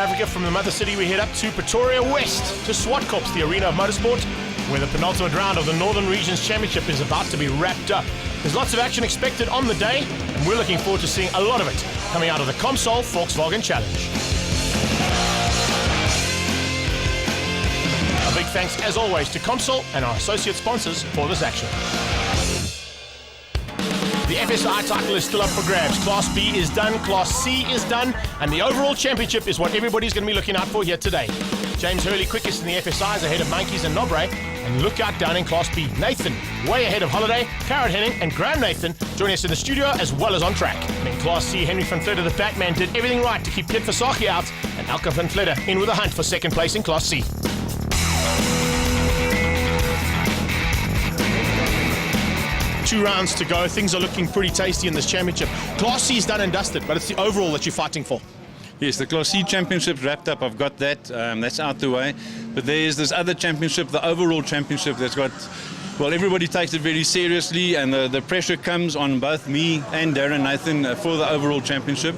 Africa, from the mother city we head up to Pretoria West, to Zwartkops, the arena of motorsport, where the penultimate round of the Northern Regions Championship is about to be wrapped up. There's lots of action expected on the day, and we're looking forward to seeing a lot of it coming out of the Comsol Volkswagen Challenge. A big thanks, as always, to Comsol and our associate sponsors for this action. The FSI title is still up for grabs. Class B is done, Class C is done, and the overall championship is what everybody's going to be looking out for here today. James Hurley quickest in the FSIs ahead of Monkeys and Nobre, and look out down in Class B. Nathan way ahead of Holiday, Carrot Henning and Graham Nathan joining us in the studio as well as on track. And in Class C, Henry van Vletter, the Batman, did everything right to keep Piet Versaghi out, and Elke van Vletter in with a hunt for second place in Class C. 2 rounds to go. Things are looking pretty tasty in this championship. Class C is done and dusted, but it's the overall that you're fighting for. Yes, the Class C championship's wrapped up. I've got that. That's out the way. But there's this other championship, the overall championship, that's got, well, everybody takes it very seriously, and the pressure comes on both me and Darren Nathan for the overall championship.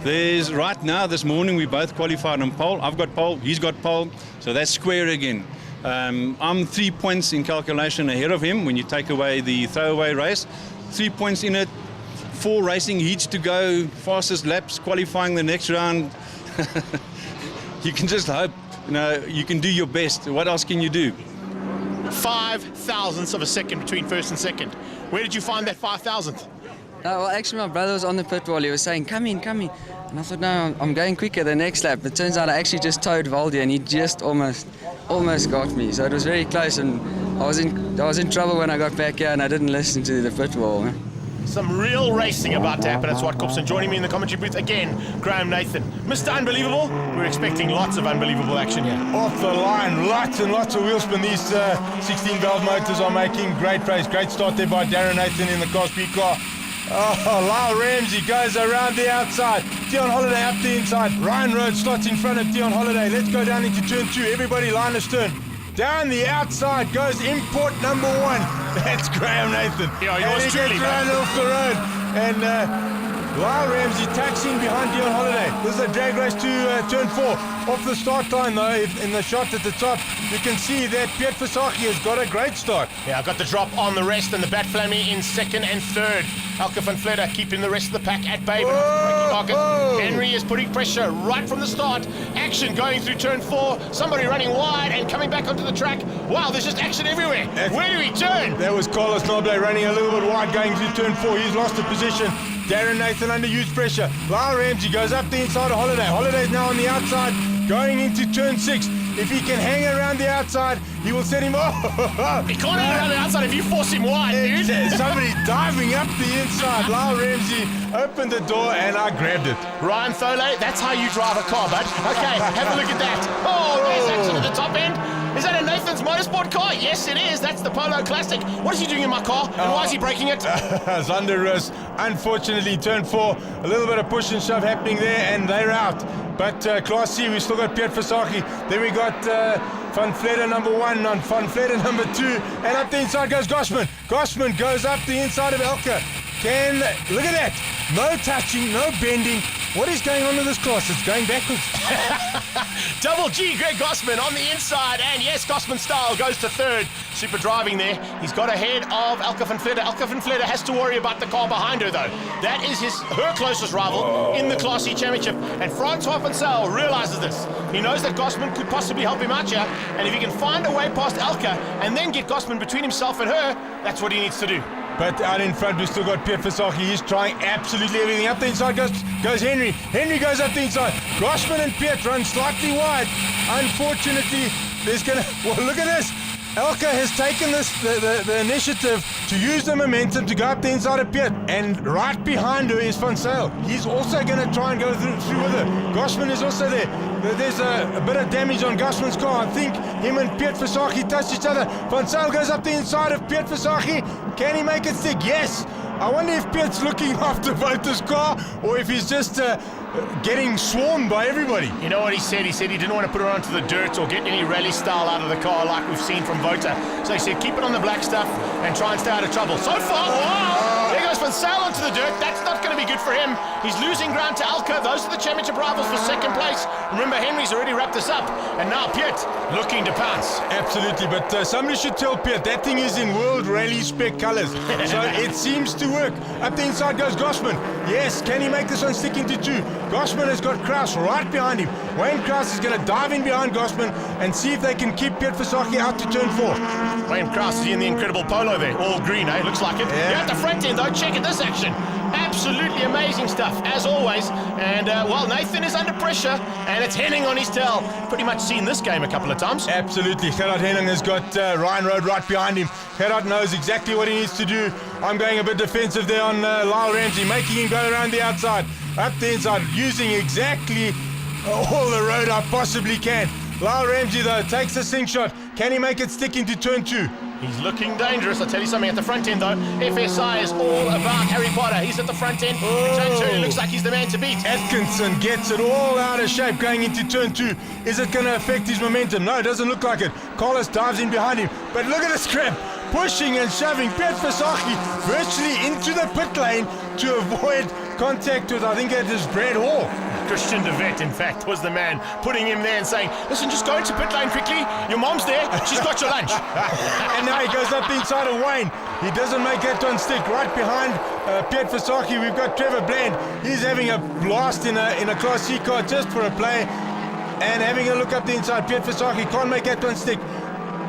There's, right now, this morning, we both qualified on pole. I've got pole, he's got pole, so that's square again. I'm 3 points in calculation ahead of him when you take away the throwaway race. 3 points in it, 4 racing heats to go, fastest laps, qualifying the next round. You can just hope, you can do your best. What else can you do? 5 thousandths of a second between first and second. Where did you find that 5 thousandth? Well, actually, my brother was on the pit wall. He was saying, come in. And I thought, no, I'm going quicker the next lap. It turns out I actually just towed Valdi, and he just almost got me. So it was very close, and I was in trouble when I got back here, and I didn't listen to the pit wall. Some real racing about to happen at Zwartkops, and joining me in the commentary booth again, Graham Nathan. Mr. Unbelievable, we're expecting lots of unbelievable action here. Off the line, lots and lots of wheel spin. These 16-valve motors are making great pace. Great start there by Darren Nathan in the Class B car. Oh, Lyle Ramsey goes around the outside. Dion Holiday up the inside. Ryan Rhodes starts in front of Dion Holiday. Let's go down into turn 2. Everybody line astern. Down the outside goes import number 1. That's Graham Nathan. Yeah, yours truly. Ran off the road. And Lyle Ramsey taxiing behind Dion Holiday. This is a drag race to turn 4. Off the start line though, in the shot at the top, you can see that Piet Versaghi has got a great start. Yeah, I got the drop on the rest, and the Bat Flammy in second and third. Elke van Vletter keeping the rest of the pack at bay. Henry is putting pressure right from the start. Action going through turn 4. Somebody running wide and coming back onto the track. Wow, there's just action everywhere. Where do we turn? That was Carlos Noble running a little bit wide going through turn 4. He's lost the position. Darren Nathan under huge pressure. Lyle Ramsey goes up the inside of Holiday. Holiday's now on the outside, going into turn 6. If he can hang around the outside, he will set him off. He can't hang around the outside if you force him wide, dude. Somebody diving up the inside. Lyle Ramsey opened the door and I grabbed it. Ryan Thole, that's how you drive a car, bud. Okay, have a look at that. Oh, race action at the top end. Is that a Nathan's Motorsport car? Yes, it is. That's the Polo Classic. What is he doing in my car? And why is he breaking it? Zanderus, unfortunately, turn 4. A little bit of push and shove happening there, and they're out. But Class C, we still got Piet Versaghi. Then we got Van Vletter number 1 on Van Vletter number 2. And up the inside goes Gosman. Gosman goes up the inside of Elke. Look at that. No touching, no bending. What is going on with this class? It's going backwards. Double G, Greg Gosman on the inside, and yes, Gosman style goes to third. Super driving there. He's got ahead of Elke van Vletter. Elke van Vletter has to worry about the car behind her, though. That is her closest rival in the Class C Championship, and Francois Comsol realizes this. He knows that Gosman could possibly help him out here, and if he can find a way past Elke and then get Gosman between himself and her, that's what he needs to do. But out in front, we've still got Piet Versaghi. He's trying absolutely everything. Up the inside goes Henry. Henry goes up the inside. Gosman and Piet run slightly wide. Unfortunately, well, look at this. Elke has taken the initiative to use the momentum to go up the inside of Piet. And right behind her is Van Zyl. He's also going to try and go through with her. Gosman is also there. There's a bit of damage on Gosman's car. I think him and Piet Versaghi touched each other. Van Zyl goes up the inside of Piet Versaghi. Can he make it stick? Yes. I wonder if Piet's looking after Wouter's car or if he's just getting swarmed by everybody. You know what he said? He said he didn't want to put her onto the dirt or get any rally style out of the car like we've seen from Wouter. So he said keep it on the black stuff and try and stay out of trouble. So far, wow! There goes Van Zyl onto the dirt. That's not going to going to be good for him. He's losing ground to Alka. Those are the championship rivals for second place. Remember, Henry's already wrapped this up. And now Piet looking to pounce. Absolutely, but somebody should tell Piet that thing is in World Rally Spec colours. So it seems to work. Up the inside goes Gossman. Yes, can he make this one stick into two? Gossman has got Kraus right behind him. Wayne Kraus is going to dive in behind Gossman and see if they can keep Piet Versacchi out to turn 4. Wayne Kraus is in the incredible polo there. All green, eh? Looks like it. Yeah. You're at the front end, though. Check it, this action. Absolutely amazing stuff, as always. And, well, Nathan is under pressure, and it's Henning on his tail. Pretty much seen this game a couple of times. Absolutely. Gerard Henning has got Ryan Road right behind him. Gerard knows exactly what he needs to do. I'm going a bit defensive there on Lyle Ramsey, making him go around the outside. Up the inside, using exactly all the road I possibly can. Lyle Ramsey, though, takes a slingshot. Can he make it stick into turn 2? He's looking dangerous. I'll tell you something at the front end, though. FSI is all about Harry Potter. He's at the front end. James Hurley looks like he's the man to beat. Atkinson gets it all out of shape going into turn 2. Is it going to affect his momentum? No, it doesn't look like it. Carlos dives in behind him. But look at the scrap. Pushing and shoving Piet Versacchi virtually into the pit lane to avoid contact with, I think it is Brad Hall. Christian de Vet, in fact, was the man putting him there and saying, listen, just go into pit lane quickly. Your mom's there. She's got your lunch. And now he goes up the inside of Wayne. He doesn't make that one stick. Right behind Piet Versacchi, we've got Trevor Bland. He's having a blast in a Class C car just for a play. And having a look up the inside, Piet Versacchi can't make that one stick.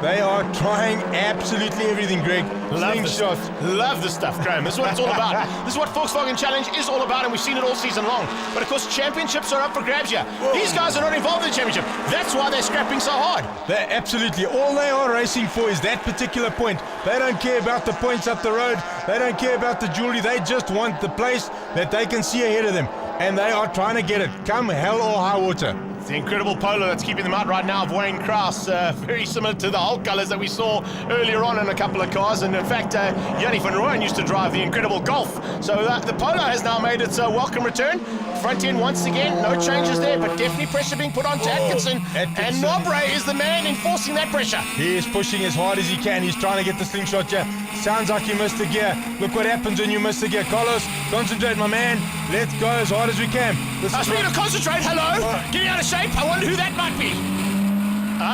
They are trying absolutely everything, Greg. Love this stuff, Graham. This is what it's all about. This is what Volkswagen Challenge is all about, and we've seen it all season long. But of course, championships are up for grabs here. Whoa. These guys are not involved in the championship. That's why they're scrapping so hard. They're absolutely, all they are racing for is that particular point. They don't care about the points up the road. They don't care about the jewelry. They just want the place that they can see ahead of them. And they are trying to get it, come hell or high water. It's the incredible polo that's keeping them out right now of Wayne Kraus. Very similar to the Hulk colours that we saw earlier on in a couple of cars. And in fact, Yanni van Rooyen used to drive the incredible Golf. So the polo has now made its welcome return. Front end once again, no changes there, but definitely pressure being put on to Atkinson. And Nobre is the man enforcing that pressure. He is pushing as hard as he can. He's trying to get the slingshot here. Sounds like he missed the gear. Look what happens when you miss the gear. Carlos, concentrate, my man. Let's go as hard as we can. Speaking of concentrate, hello. Getting out of shape. I wonder who that might be.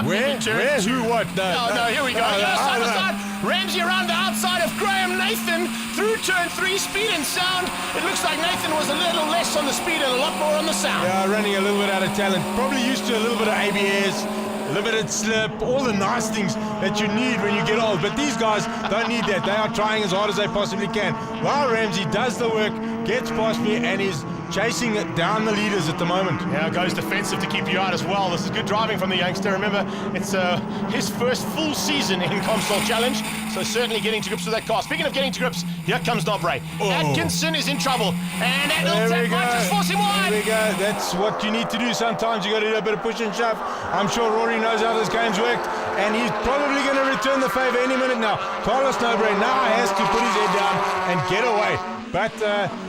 Where? Who? What? No, here we go. Side by side. Ramsey around the outside of Graham. Nathan through turn 3, speed and sound. It looks like Nathan was a little less on the speed and a lot more on the sound. Yeah, running a little bit out of talent. Probably used to a little bit of ABS, limited slip, all the nice things that you need when you get old. But these guys don't need that. They are trying as hard as they possibly can. While Ramsey does the work, gets past me, and is chasing down the leaders at the moment. Yeah, goes defensive to keep you out as well. This is good driving from the youngster. Remember, it's his first full season in Comsol Challenge, so certainly getting to grips with that car. Speaking of getting to grips, here comes Nobre. Atkinson is in trouble, and that little tap might just force him wide. There we go. That's what you need to do. Sometimes you got to do a bit of push and shove. I'm sure Rory knows how this game's worked, and he's probably going to return the favour any minute now. Carlos Nobre now has to put his head down and get away. But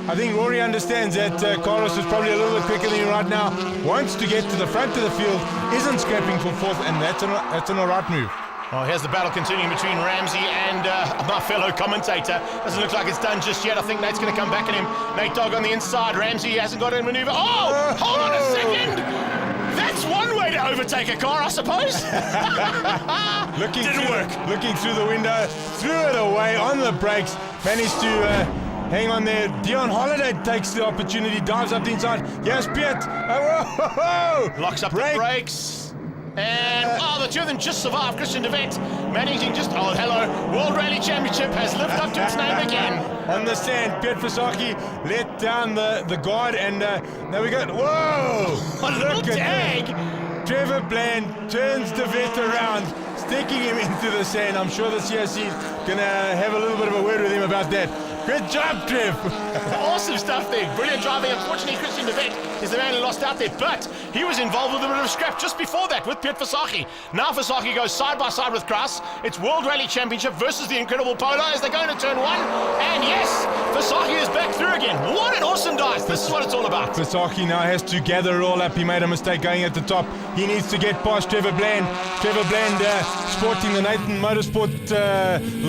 I think Rory understands that Carlos is probably a little bit quicker than him right now. Wants to get to the front of the field, isn't scrapping for fourth, and that's an alright move. Oh, here's the battle continuing between Ramsey and my fellow commentator. Doesn't look like it's done just yet. I think Nate's going to come back at him. Nate Dogg on the inside. Ramsey hasn't got a maneuver. Oh, hold on a second. That's one way to overtake a car, I suppose. Didn't work. Looking through the window, threw it away on the brakes, managed to hang on there. Dion Holiday takes the opportunity, dives up the inside. Yes, Piet. Locks up the brakes. And, the two of them just survived. Christian de Vet managing hello. World Rally Championship has lived up to its name again. On the sand, Piet Versacchi let down the guard, and now we got, a little tag. Trevor Bland turns de Vet around, sticking him into the sand. I'm sure the CRC is going to have a little bit of a word with him about that. Good job, Trev. Awesome stuff there. Brilliant driving. Unfortunately, Christian de Vet is the man who lost out there, but he was involved with a bit of scrap just before that with Piet Versacchi. Now Versacchi goes side by side with Kraus. It's World Rally Championship versus the incredible Polo as they go into turn 1. And yes, Versacchi is back through again. What an awesome dive. This is what it's all about. Versacchi now has to gather it all up. He made a mistake going at the top. He needs to get past Trevor Bland. Trevor Bland sporting the Nathan Motorsport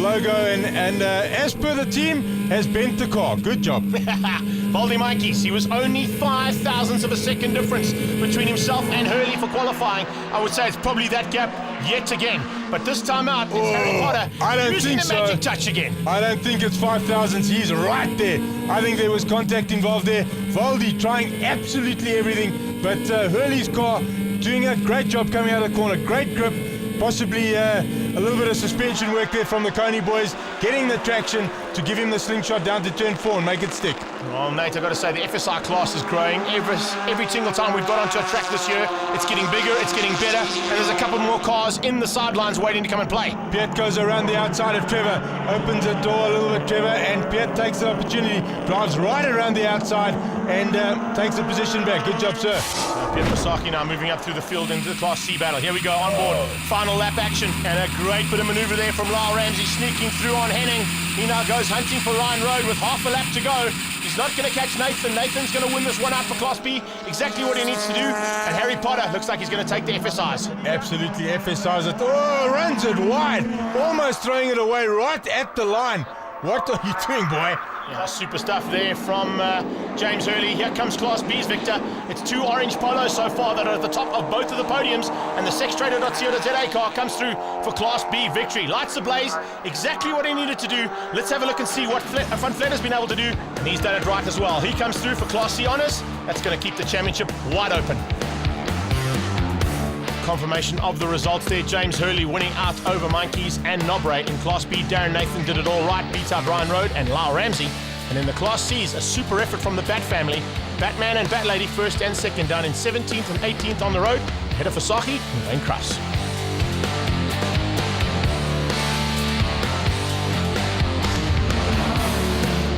logo. And as per the team, has bent the car. Good job. Voldy Monkeys, he was only 5 thousandths of a second difference between himself and Hurley for qualifying. I would say it's probably that gap yet again. But this time out, it's Harry Potter I don't using think the magic so. touch again. I don't think it's 5 thousandths. He's right there. I think there was contact involved there. Voldy trying absolutely everything, but Hurley's car doing a great job coming out of the corner. Great grip. Possibly a little bit of suspension work there from the Coney boys, getting the traction to give him the slingshot down to turn 4 and make it stick. Well, Nate, I've got to say the FSI class is growing. Every single time we've got onto a track this year, it's getting bigger, it's getting better, and there's a couple more cars in the sidelines waiting to come and play. Piet goes around the outside of Trevor, opens the door a little bit, Trevor, and Piet takes the opportunity, drives right around the outside and takes the position back. Good job, sir. Piet Pasaki now moving up through the field into the Class C battle. Here we go, on board. Final lap action, and a great bit of manoeuvre there from Lyle Ramsey, sneaking through on Henning. He now goes hunting for Ryan Road with half a lap to go. He's not going to catch Nathan. Nathan's going to win this one out for Class B. Exactly what he needs to do. And Harry Potter looks like he's going to take the FSIs. Absolutely FSIs it. Oh, runs it wide. Almost throwing it away right at the line. What are you doing, boy? Yeah, super stuff there from James Hurley. Here comes Class B's Victor. It's 2 orange polos so far that are at the top of both of the podiums, and the Sextrader.co.za car comes through for Class B victory. Lights ablaze, exactly what he needed to do. Let's have a look and see what Van Vleet has been able to do, and he's done it right as well. He comes through for Class C honours. That's going to keep the championship wide open. Confirmation of the results there. James Hurley winning out over Monkeys and Nobre. In Class B, Darren Nathan did it all right, beat out Ryan Road and Lyle Ramsey. And in the Class C's, a super effort from the Bat family. Batman and Bat Lady first and second, down in 17th and 18th on the road, ahead of Fasaki and Wayne Kruis.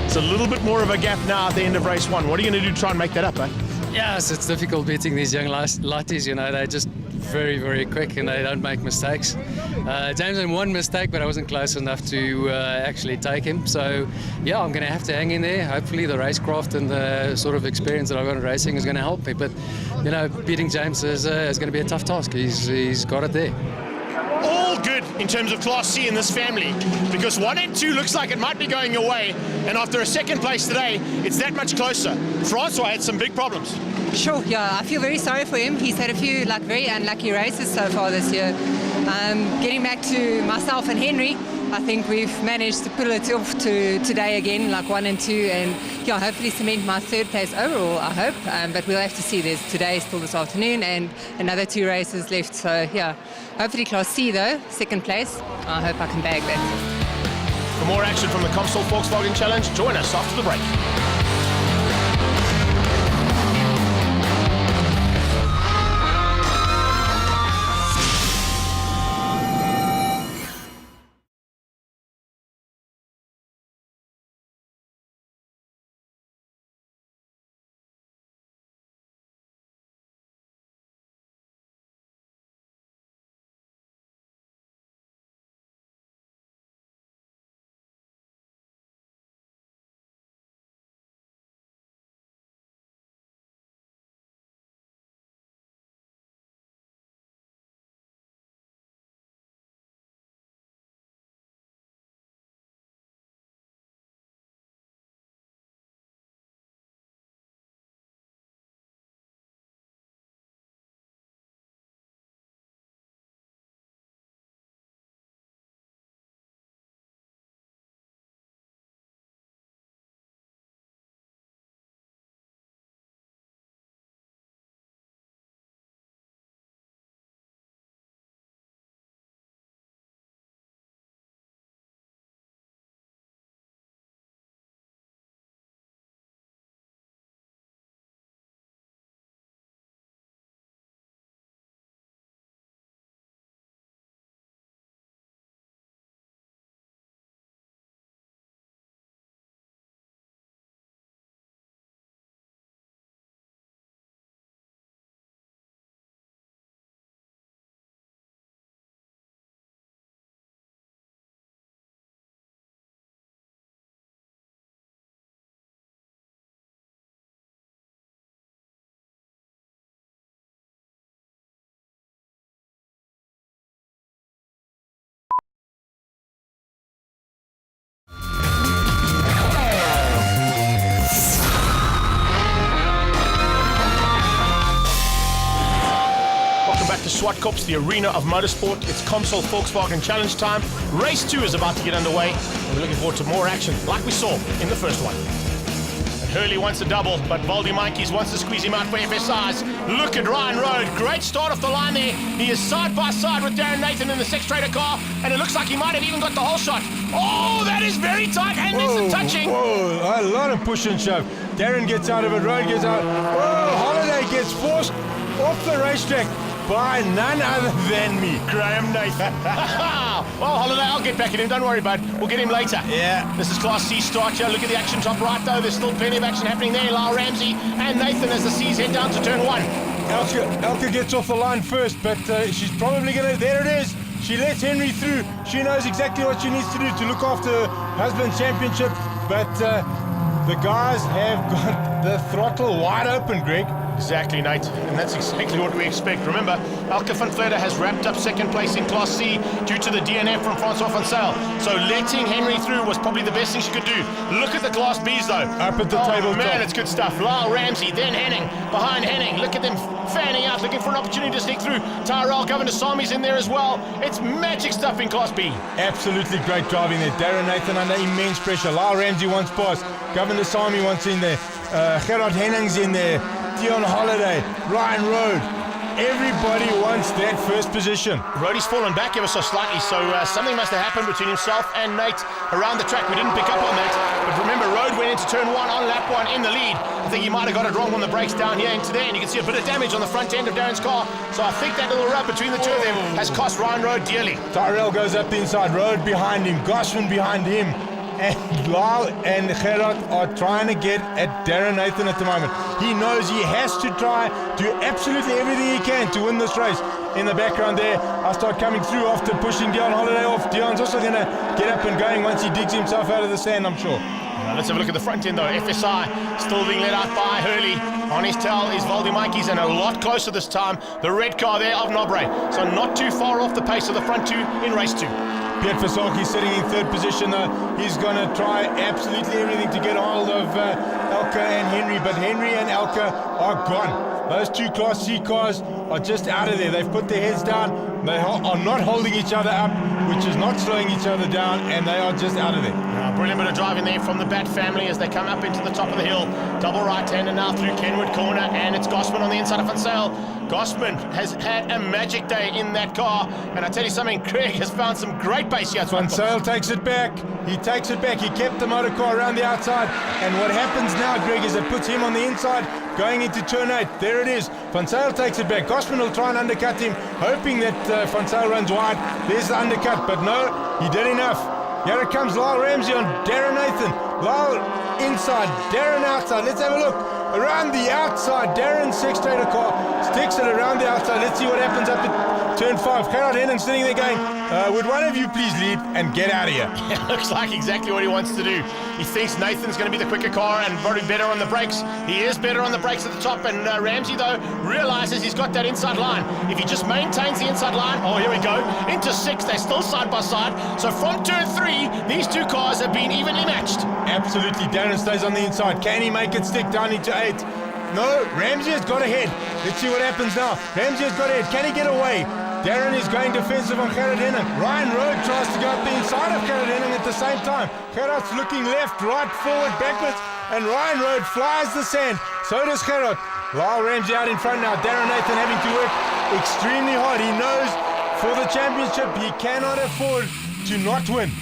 It's a little bit more of a gap now at the end of race 1. What are you going to do to try and make that up, eh? Yes, it's difficult beating these young lighties, you know, they're just very, very quick and they don't make mistakes. James had one mistake, but I wasn't close enough to actually take him. So, yeah, I'm going to have to hang in there. Hopefully the racecraft and the sort of experience that I've got in racing is going to help me. But, you know, beating James is going to be a tough task. He's got it there. All good in terms of Class C in this family, because 1 and 2 looks like it might be going your way, and after a second place today, it's that much closer. Francois had some big problems. Sure, yeah, I feel very sorry for him. He's had a few very unlucky races so far this year. Getting back to myself and Henry, I think we've managed to pull it off to today again, 1 and 2, and yeah, hopefully cement my 3rd place overall, I hope. But we'll have to see. There's today, still this afternoon, and another 2 races left. So yeah, hopefully Class C though, 2nd place. I hope I can bag that. For more action from the Comsol Volkswagen Challenge, join us after the break. Zwartkops, the arena of motorsport. It's Comsol Volkswagen Challenge time. Race 2 is about to get underway, and we're looking forward to more action, like we saw in the first one. And Hurley wants a double, but Baldy Mikey's wants to squeeze him out for FSIs. Look at Ryan Road. Great start off the line there. He is side by side with Darren Nathan in the Sex Trader car, and it looks like he might have even got the whole shot. Oh, that is very tight, and there's some touching. Whoa, a lot of push and shove. Darren gets out of it, Road gets out. Oh, Holiday gets forced off the racetrack by none other than me. Graham Nathan. Well, Holiday, I'll get back at him. Don't worry, bud. We'll get him later. Yeah. This is Class C start here. Look at the action top right, though. There's still plenty of action happening there. Lyle Ramsey and Nathan as the C's head down to turn 1. Elka gets off the line first, but she's probably going to... There it is. She lets Henry through. She knows exactly what she needs to do to look after her husband's championship, but the guys have got the throttle wide open, Greg. Exactly, Nate, and that's exactly what we expect. Remember, Elke van Vleuten has wrapped up second place in Class C due to the DNF from Francois van Zyl. So letting Henry through was probably the best thing she could do. Look at the Class Bs, though. Up at the table. Man, it's good stuff. Lyle Ramsey, then Henning, behind Henning. Look at them fanning out, looking for an opportunity to sneak through. Tyrell Governor Sami's in there as well. It's magic stuff in Class B. Absolutely great driving there. Darren Nathan under immense pressure. Lyle Ramsey wants past. Governor Sami wants in there. Gerard Henning's in there. Dion Holiday, Ryan Road. Everybody wants that first position. Rody's fallen back ever so slightly, so something must have happened between himself and Nate around the track. We didn't pick up on that, but remember, Road went into turn 1 on lap 1 in the lead. I think he might have got it wrong on the brakes down here into there, and you can see a bit of damage on the front end of Darren's car. So I think that little rub between the two of them has cost Ryan Road dearly. Tyrell goes up the inside, Road behind him, Gosman behind him. And Lyle and Gerard are trying to get at Darren Nathan at the moment. He knows he has to try, do absolutely everything he can to win this race. In the background there, I start coming through after pushing Dion Holiday off. Dion's also going to get up and going once he digs himself out of the sand, I'm sure. Let's have a look at the front end, though. FSI still being led out by Hurley. On his tail is Valdi Mikey's, and a lot closer this time. The red car there of Nobre. So not too far off the pace of the front two in race 2. Piet Versaki sitting in third position though. He's going to try absolutely everything to get a hold of Elke and Henry, but Henry and Elke are gone. Those two Class C cars are just out of there. They've put their heads down. They are not holding each other up, which is not slowing each other down, and they are just out of there. Brilliant bit of driving there from the Bat family as they come up into the top of the hill. Double right-hander now through Kenwood Corner, and it's Gosman on the inside of Van Zyl. Gosman has had a magic day in that car, and I tell you something, Craig has found some great pace here. Van Zyl takes it back. He takes it back. He kept the motor car around the outside, and what happens now, Greg, is it puts him on the inside going into turn 8. There it is. Van Zyl takes it back. Gosman will try and undercut him, hoping that Van Zyl runs wide. There's the undercut, but no, he did enough. Here it comes, Lyle Ramsey on Darren Nathan. Lyle inside, Darren outside. Let's have a look. Around the outside, Darren's Sex Trader car sticks it around the outside. Let's see what happens up at turn 5. Gerard Henning sitting there going, would one of you please lead and get out of here? It looks like exactly what he wants to do. He thinks Nathan's going to be the quicker car and probably better on the brakes. He is better on the brakes at the top, and Ramsey, though, realizes he's got that inside line. If he just maintains the inside line, oh, here we go, into 6, they're still side by side. So from turn 3, these two cars have been evenly matched. Absolutely, Darren stays on the inside. Can he make it stick down into 8? No, Ramsey has got ahead. Let's see what happens now. Ramsey has got ahead. Can he get away? Darren is going defensive on Gerard Henning. Ryan Road tries to go up the inside of Gerard Henning at the same time. Gerard's looking left, right, forward, backwards, and Ryan Road flies the sand. So does Gerard. Lyle Ramsey out in front now. Darren Nathan having to work extremely hard. He knows for the championship he cannot afford to not win.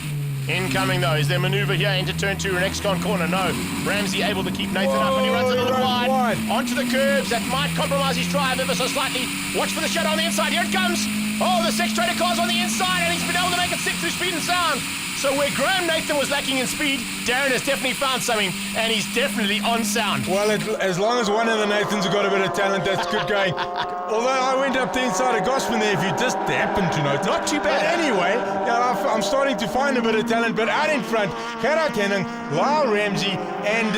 Incoming, though, is their maneuver here into turn 2 and ex-con corner. No, Ramsey able to keep Nathan up, and he runs a little wide. Onto the curbs. That might compromise his drive ever so slightly. Watch for the shadow on the inside. Here it comes. Oh, the Sex Trader car's on the inside, and he's been able to make it stick through speed and sound. So where Graham Nathan was lacking in speed, Darren has definitely found something, and he's definitely on sound. Well, as long as one of the Nathans have got a bit of talent, that's good going. Although I went up the inside of Gosman there, if you just happen to notice. Not too bad. But anyway, I'm starting to find a bit of talent, but out in front, Gerard Henning, Lyle Ramsey, and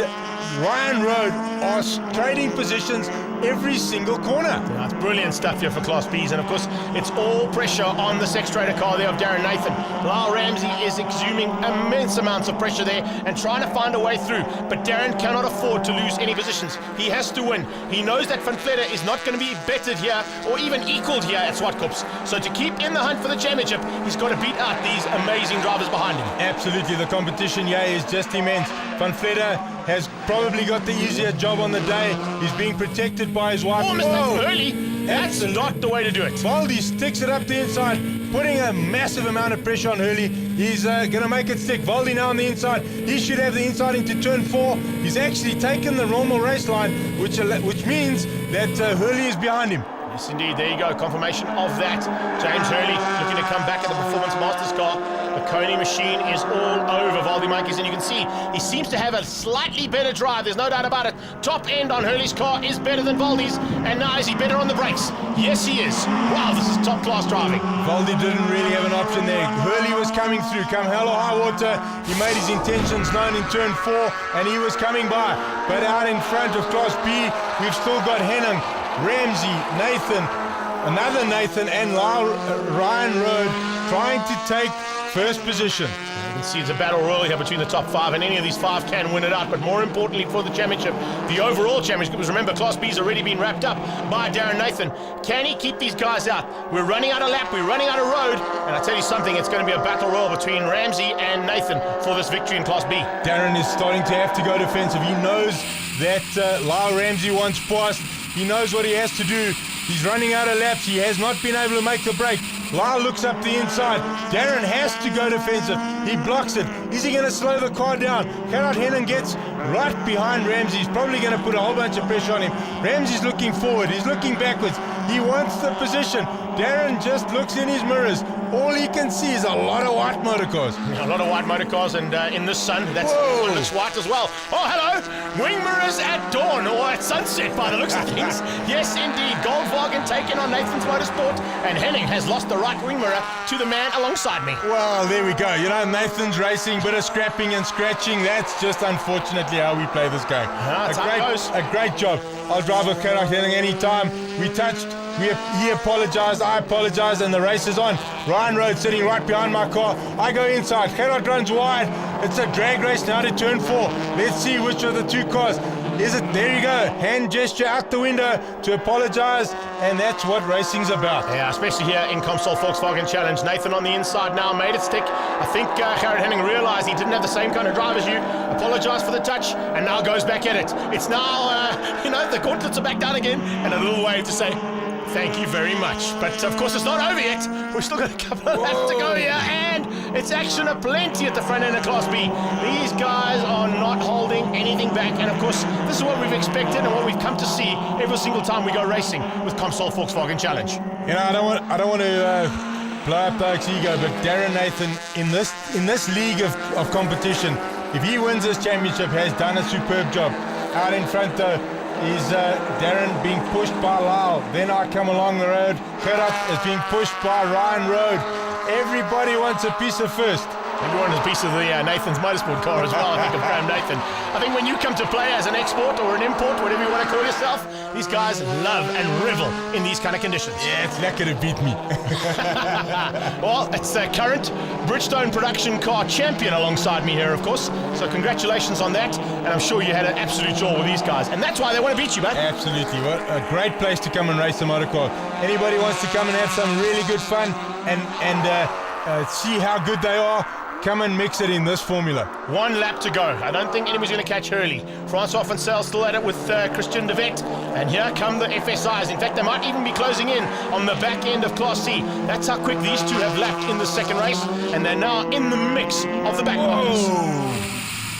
Ryan Road are trading positions every single corner. That's brilliant stuff here for Class Bs, and of course it's all pressure on the Sex Trader car there of Darren Nathan. Lyle Ramsey is exhuming immense amounts of pressure there and trying to find a way through, but Darren cannot afford to lose any positions. He has to win. He knows that Van Vletter is not going to be bettered here or even equaled here at Zwartkops. So to keep in the hunt for the championship, he's got to beat out these amazing drivers behind him. Absolutely, the competition here is just immense. Van Vletter has probably got the easier job on the day. He's being protected by his wife. Oh, mistake early. That's not the way to do it. Valdi sticks it up the inside, putting a massive amount of pressure on Hurley. He's going to make it stick. Valdi now on the inside. He should have the inside into turn 4. He's actually taken the normal race line, which means that Hurley is behind him. Yes, indeed. There you go. Confirmation of that. James Hurley looking to come back at the Performance Masters car. The Coney machine is all over Valdi Monkeys, and you can see he seems to have a slightly better drive. There's no doubt about it. Top end on Hurley's car is better than Valdi's, and now is he better on the brakes? Yes, he is. Wow, this is top class driving. Valdi didn't really have an option there. Hurley was coming through. Come hell or high water, he made his intentions known in turn 4, and he was coming by. But out in front of Class B, we've still got Henning, Ramsey, Nathan, another Nathan, and Ryan Road trying to take first position. You can see it's a battle royal here between the top 5, and any of these 5 can win it out. But more importantly for the championship, the overall championship, because remember, Class B's already been wrapped up by Darren Nathan. Can he keep these guys out? We're running out of lap, we're running out of road, and I tell you something, it's going to be a battle royal between Ramsey and Nathan for this victory in Class B. Darren is starting to have to go defensive. He knows that Lyle Ramsey wants past. He knows what he has to do. He's running out of laps. He has not been able to make the break. Lyle looks up the inside. Darren has to go defensive. He blocks it. Is he going to slow the car down? Gerard Henning gets right behind Ramsey. He's probably going to put a whole bunch of pressure on him. Ramsey's looking forward. He's looking backwards. He wants the position. Darren just looks in his mirrors. All he can see is a lot of white motor cars. A lot of white motor cars, and in the sun, that's one looks white as well. Oh, hello! Wing mirrors at dawn, or at sunset by the looks of things. Yes, indeed. Goldwagen taken on Nathan's Motorsport, and Henning has lost the right wing mirror to the man alongside me. Well, there we go. You know, Nathan's racing, bit of scrapping and scratching. That's just unfortunately how we play this game. A great job. I'll drive with Gerard Henning anytime. We touched. He apologized, I apologized, and the race is on. Ryan Road sitting right behind my car. I go inside. Gerard runs wide. It's a drag race now to turn 4. Let's see which of the 2 cars. Is it? There you go. Hand gesture out the window to apologize, and that's what racing's about. Yeah, especially here in Comsol Volkswagen Challenge. Nathan on the inside now made it stick. I think Gerard Henning realized he didn't have the same kind of drive as you. Apologized for the touch, and now goes back at it. It's now, the gauntlets are back down again, and a little wave to say, thank you very much. But of course it's not over yet. We've still got a couple of laps to go here, and it's action aplenty at the front end of Class B. These guys are not holding anything back, and of course this is what we've expected and what we've come to see every single time we go racing with Comsol Volkswagen Challenge. You know, I don't want to blow up Doug's ego, but Darren Nathan in this league of competition, if he wins this championship, has done a superb job. Out in front though is Darren being pushed by Lyle. Then I come along the road. Gerard is being pushed by Ryan Road. Everybody wants a piece of first. Everyone is a piece of the Nathan's Motorsport car as well, I think, of Graham Nathan. I think when you come to play as an export or an import, whatever you want to call yourself, these guys love and revel in these kind of conditions. Yeah, it's not going to beat me. Well, it's the current Bridgestone production car champion alongside me here, of course. So congratulations on that. And I'm sure you had an absolute joy with these guys. And that's why they want to beat you, mate. Absolutely. What a great place to come and race a motor car. Anybody wants to come and have some really good fun and see how good they are, come and mix it in this formula. 1 lap to go. I don't think anybody's going to catch Hurley. Francois van Zyl still at it with Christian de Vet. And here come the FSIs. In fact, they might even be closing in on the back end of Class C. That's how quick these 2 have lapped in the second race. And they're now in the mix of the back markers.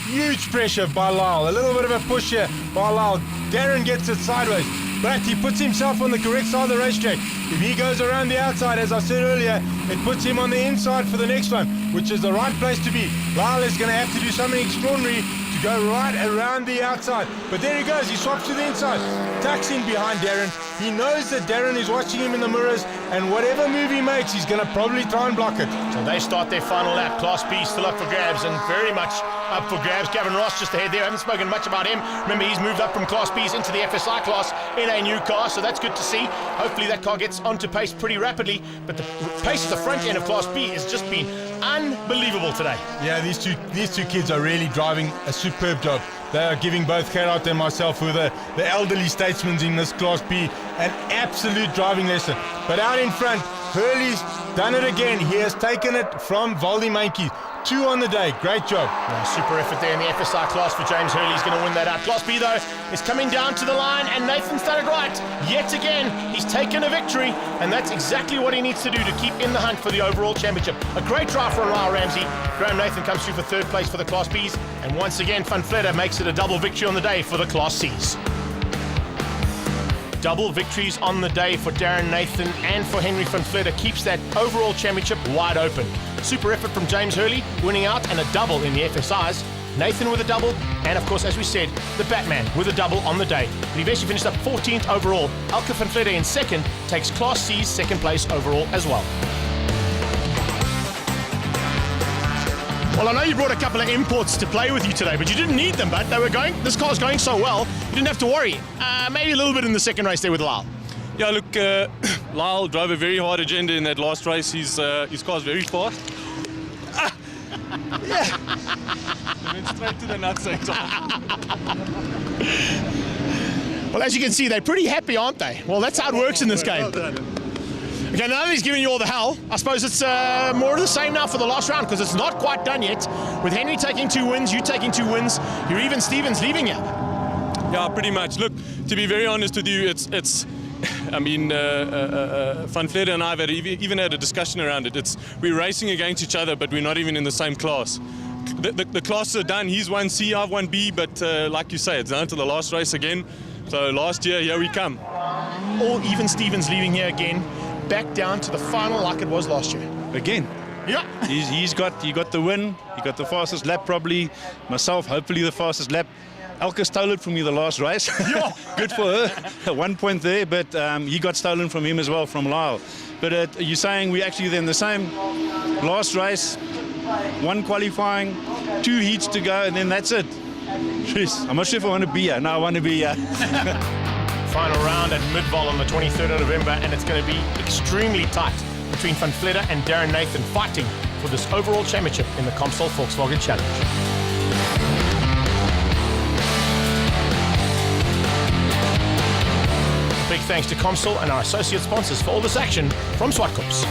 Huge pressure by Lyle. A little bit of a push here by Lyle. Darren gets it sideways, but he puts himself on the correct side of the racetrack. If he goes around the outside, as I said earlier, it puts him on the inside for the next one, which is the right place to be. Lyle is going to have to do something extraordinary to to go right around the outside. But there he goes, he swaps to the inside, tucks in behind Darren. He knows that Darren is watching him in the mirrors, and whatever move he makes, he's going to probably try and block it. So they start their final lap. Class B still up for grabs, and very much up for grabs. Gavin Ross just ahead there. I haven't spoken much about him. Remember, he's moved up from Class B's into the FSI class in a new car, so that's good to see. Hopefully that car gets onto pace pretty rapidly, but the pace at the front end of Class B has just been unbelievable today. Yeah, these two kids are really driving a superb job. They are giving both Gerard and myself, who are the elderly statesmen in this Class B, an absolute driving lesson. But out in front, Hurley's done it again. He has taken it from Voldy Mankey. 2 on the day. Great job. Yeah, super effort there in the FSI class for James Hurley. He's going to win that out. Class B, though, is coming down to the line, and Nathan's done it right. Yet again, he's taken a victory, and that's exactly what he needs to do to keep in the hunt for the overall championship. A great drive from Lyle Ramsey. Graham Nathan comes through for 3rd place for the Class Bs, and once again, Van Vletter makes it a double victory on the day for the Class Cs. Double victories on the day for Darren Nathan and for Henry Van Vletter keeps that overall championship wide open. Super effort from James Hurley, winning out, and a double in the FSIs. Nathan with a double, and of course, as we said, the Batman with a double on the day. But he eventually finished up 14th overall. Elke Van Vletter in 2nd takes Class C's 2nd place overall as well. Well, I know you brought a couple of imports to play with you today, but you didn't need them, but they were going. This car's going so well, you didn't have to worry. Maybe a little bit in the second race there with Lyle. Yeah, look, Lyle drove a very hard agenda in that last race. His car's very fast. Yeah. Went straight to the nutsack. Well, as you can see, they're pretty happy, aren't they? Well, that's how it works in this game. Okay, now that he's giving you all the hell, I suppose it's more of the same now for the last round, because it's not quite done yet. With Henry taking 2 wins, you taking 2 wins, you're even Stevens leaving you. Yeah, pretty much. Look, to be very honest with you, it's I mean, Van Vletter and I have even had a discussion around it. We're racing against each other, but we're not even in the same class. The classes are done. He's 1C, I've 1B, but like you say, it's down to the last race again. So last year, here we come. All even Stevens leaving here again, back down to the final like it was last year. Again. Yeah. He got the win. He got the fastest lap probably. Myself, hopefully the fastest lap. Elke stole it from me the last race. Yeah. Good for her. 1 point there, but he got stolen from him as well, from Lyle. But you're saying we actually then the same. Last race, 1 qualifying, 2 heats to go, and then that's it. Jeez, I'm not sure if I want to be here. No, I want to be here. Final round at Midval on the 23rd of November, and it's going to be extremely tight between Van Vletter and Darren Nathan fighting for this overall championship in the Comsol Volkswagen Challenge. Big thanks to Comsol and our associate sponsors for all this action from Zwartkops.